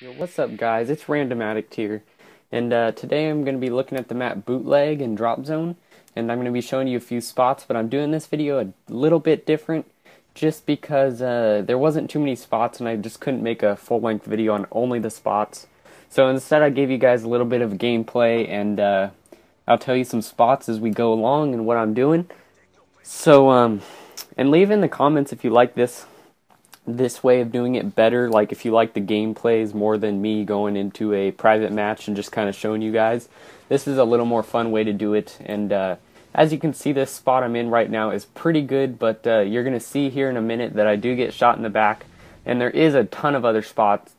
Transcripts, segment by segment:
Yo, what's up guys, it's Random Addict here, and today I'm going to be looking at the map Bootleg and Drop Zone, and I'm going to be showing you a few spots, but I'm doing this video a little bit different, just because there wasn't too many spots and I just couldn't make a full-length video on only the spots. So instead I gave you guys a little bit of gameplay, and I'll tell you some spots as we go along and what I'm doing. So, and leave in the comments if you like this way of doing it better, like if you like the gameplays more than me going into a private match and just kind of showing you guys. This is a little more fun way to do it, and as you can see, this spot I'm in right now is pretty good, but you're going to see here in a minute that I do get shot in the back, and there is a ton of other spots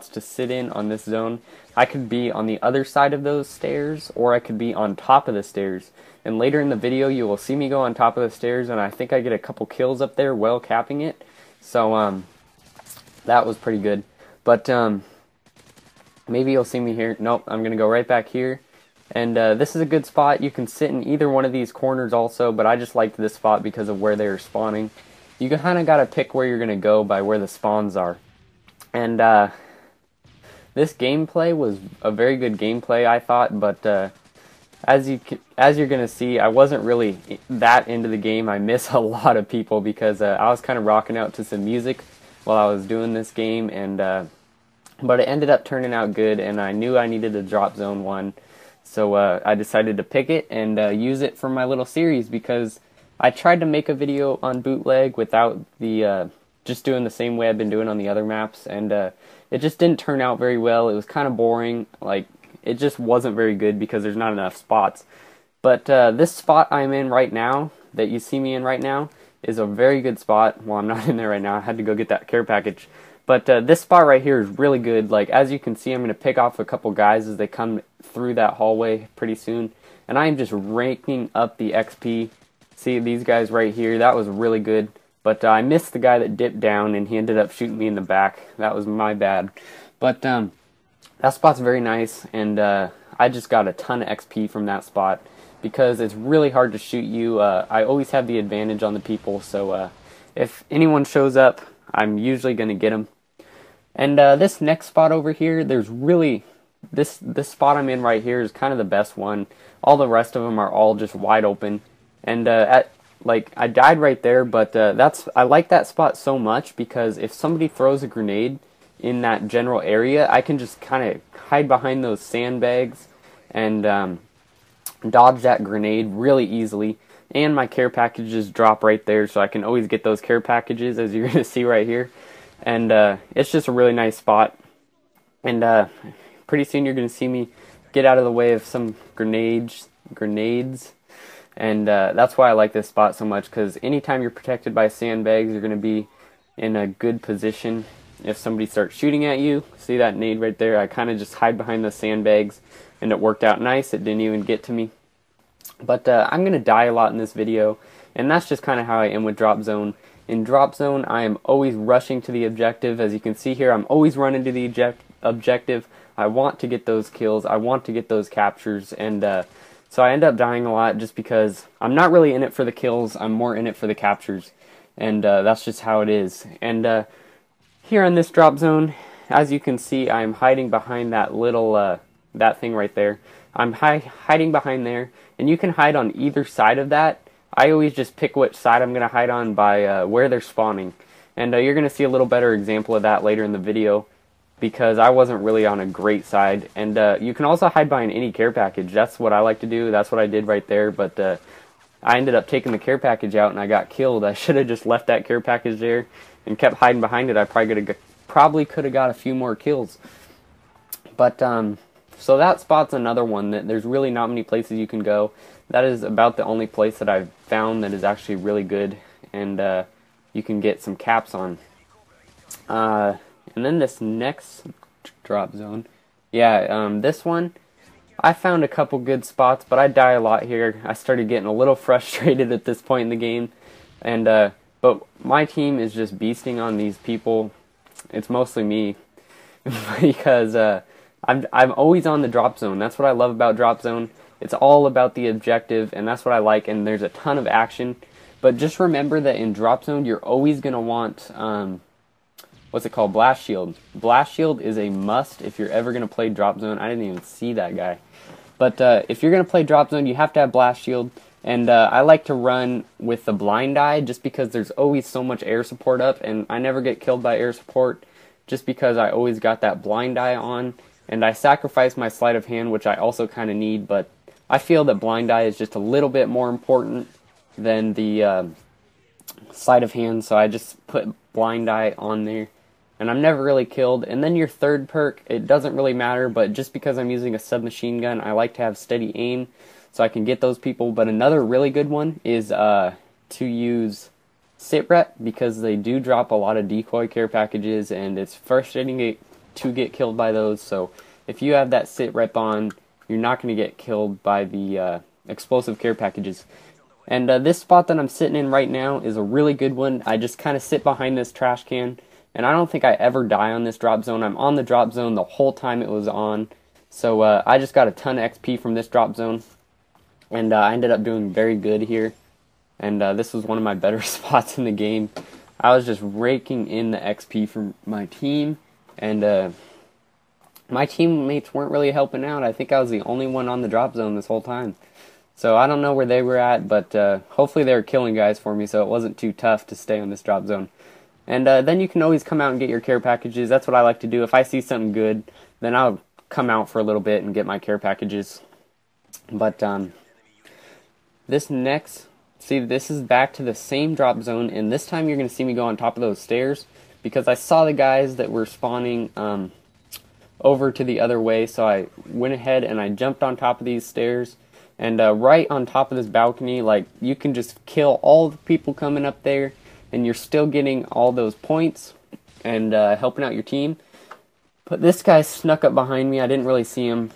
to sit in on this zone. I could be on the other side of those stairs, or I could be on top of the stairs, and later in the video you will see me go on top of the stairs, and I think I get a couple kills up there well capping it. So, that was pretty good. But, maybe you'll see me here. Nope, I'm going to go right back here. And, this is a good spot. You can sit in either one of these corners also, but I just liked this spot because of where they were spawning. You kind of got to pick where you're going to go by where the spawns are. And, this gameplay was a very good gameplay, I thought, but, as you're going to see, I wasn't really that into the game. I miss a lot of people because I was kind of rocking out to some music while I was doing this game, and but it ended up turning out good, and I knew I needed a drop zone one, so I decided to pick it and use it for my little series, because I tried to make a video on Bootleg without the just doing the same way I've been doing on the other maps, and it just didn't turn out very well. It was kind of boring, like it just wasn't very good because there's not enough spots. But this spot I'm in right now, that you see me in right now, is a very good spot. Well, I'm not in there right now. I had to go get that care package. But this spot right here is really good. Like, as you can see, I'm going to pick off a couple guys as they come through that hallway pretty soon. And I am just ranking up the XP. See these guys right here? That was really good. But I missed the guy that dipped down, and he ended up shooting me in the back. That was my bad. But that spot's very nice, and I just got a ton of XP from that spot because it's really hard to shoot you. I always have the advantage on the people, so if anyone shows up, I'm usually going to get them. And this next spot over here, there's really, this spot I'm in right here is kind of the best one. All the rest of them are all just wide open. And I died right there, but I like that spot so much because if somebody throws a grenade in that general area, I can just kind of hide behind those sandbags and dodge that grenade really easily. And my care packages drop right there, so I can always get those care packages, as you're going to see right here. And it's just a really nice spot. And pretty soon you're going to see me get out of the way of some grenades. And that's why I like this spot so much, because anytime you're protected by sandbags, you're going to be in a good position. If somebody starts shooting at you, see that nade right there? I kind of just hide behind the sandbags, and it worked out nice. It didn't even get to me. But I'm going to die a lot in this video, and that's just kind of how I am with Drop Zone. In Drop Zone, I am always rushing to the objective. As you can see here, I'm always running to the objective. I want to get those kills. I want to get those captures, and so I end up dying a lot just because I'm not really in it for the kills. I'm more in it for the captures, and that's just how it is. And here on this drop zone, as you can see, I'm hiding behind that little, that thing right there. I'm hiding behind there, and you can hide on either side of that. I always just pick which side I'm going to hide on by where they're spawning. And you're going to see a little better example of that later in the video, because I wasn't really on a great side. And you can also hide behind any care package. That's what I like to do. That's what I did right there, but I ended up taking the care package out and I got killed. I should have just left that care package there and kept hiding behind it. I probably could have got a few more kills. But so that spot's another one that there's really not many places you can go. That is about the only place that I've found that is actually really good, and you can get some caps on. And then this next drop zone, this one, I found a couple good spots, but I die a lot here. I started getting a little frustrated at this point in the game, and but my team is just beasting on these people. It's mostly me because I'm always on the drop zone. That's what I love about drop zone. It's all about the objective, and that's what I like. And there's a ton of action, but just remember that in drop zone, you're always gonna want what's it called? Blast Shield. Blast Shield is a must if you're ever going to play Drop Zone. I didn't even see that guy. But if you're going to play Drop Zone, you have to have Blast Shield. And I like to run with the blind eye just because there's always so much air support up, and I never get killed by air support just because I always got that blind eye on. And I sacrifice my sleight of hand, which I also kind of need, but I feel that blind eye is just a little bit more important than the sleight of hand, so I just put blind eye on there. And I'm never really killed. And then your third perk, it doesn't really matter, but just because I'm using a submachine gun, I like to have steady aim so I can get those people. But another really good one is to use sit rep, because they do drop a lot of decoy care packages, and it's frustrating to get killed by those. So if you have that sit rep on, you're not going to get killed by the explosive care packages. And this spot that I'm sitting in right now is a really good one. I just kind of sit behind this trash can, and I don't think I ever die on this drop zone. I'm on the drop zone the whole time it was on. So I just got a ton of XP from this drop zone, and I ended up doing very good here. And this was one of my better spots in the game. I was just raking in the XP from my team, and my teammates weren't really helping out. I think I was the only one on the drop zone this whole time. So I don't know where they were at, but hopefully they were killing guys for me, so it wasn't too tough to stay on this drop zone. And then you can always come out and get your care packages. That's what I like to do. If I see something good, then I'll come out for a little bit and get my care packages. But this next, see, this is back to the same drop zone, and this time you're going to see me go on top of those stairs, because I saw the guys that were spawning over to the other way, so I went ahead and I jumped on top of these stairs. And right on top of this balcony, like, you can just kill all the people coming up there, and you're still getting all those points and helping out your team. But this guy snuck up behind me. I didn't really see him.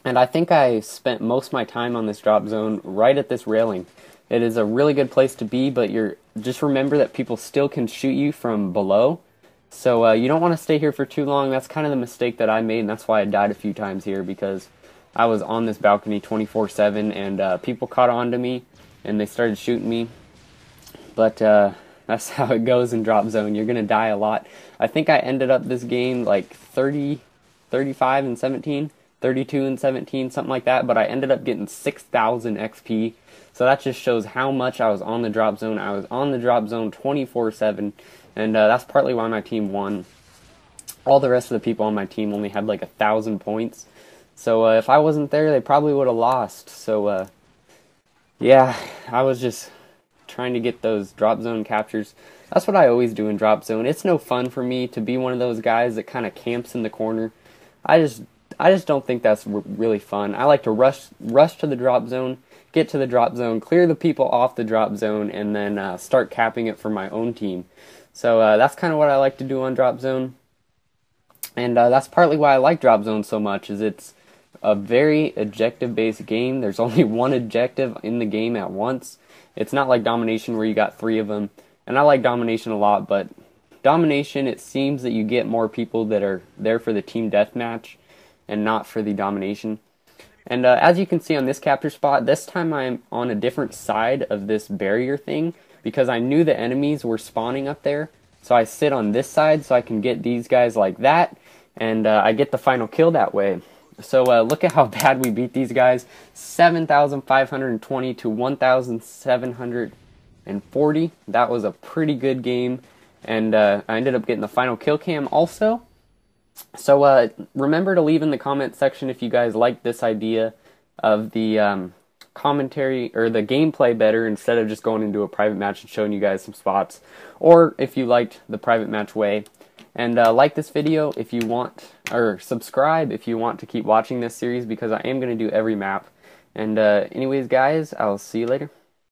And I think I spent most of my time on this drop zone right at this railing. It is a really good place to be, but just remember that people still can shoot you from below. So you don't want to stay here for too long. That's kind of the mistake that I made, and that's why I died a few times here, because I was on this balcony 24/7, and people caught on to me, and they started shooting me. But that's how it goes in drop zone. You're going to die a lot. I think I ended up this game like 30, 35 and 17, 32 and 17, something like that. But I ended up getting 6,000 XP. So that just shows how much I was on the drop zone. I was on the drop zone 24/7, and that's partly why my team won. All the rest of the people on my team only had like 1,000 points. So if I wasn't there, they probably would have lost. So yeah, I was just trying to get those drop zone captures. That's what I always do in drop zone. It's no fun for me to be one of those guys that kind of camps in the corner. I just don't think that's really fun. I like to rush to the drop zone, get to the drop zone, clear the people off the drop zone, and then start capping it for my own team. So that's kind of what I like to do on drop zone. And that's partly why I like drop zone so much, is it's a very objective-based game. There's only one objective in the game at once. It's not like domination where you got 3 of them. And I like domination a lot, but domination, it seems that you get more people that are there for the team deathmatch and not for the domination. And as you can see on this capture spot, this time I'm on a different side of this barrier thing, because I knew the enemies were spawning up there. So I sit on this side so I can get these guys like that, and I get the final kill that way. So look at how bad we beat these guys. 7,520 to 1,740. That was a pretty good game. And I ended up getting the final kill cam also. So remember to leave in the comment section if you guys like this idea of the commentary or the gameplay better, instead of just going into a private match and showing you guys some spots. Or if you liked the private match way. And like this video if you want, or subscribe if you want to keep watching this series, because I am going to do every map. And anyways guys, I'll see you later.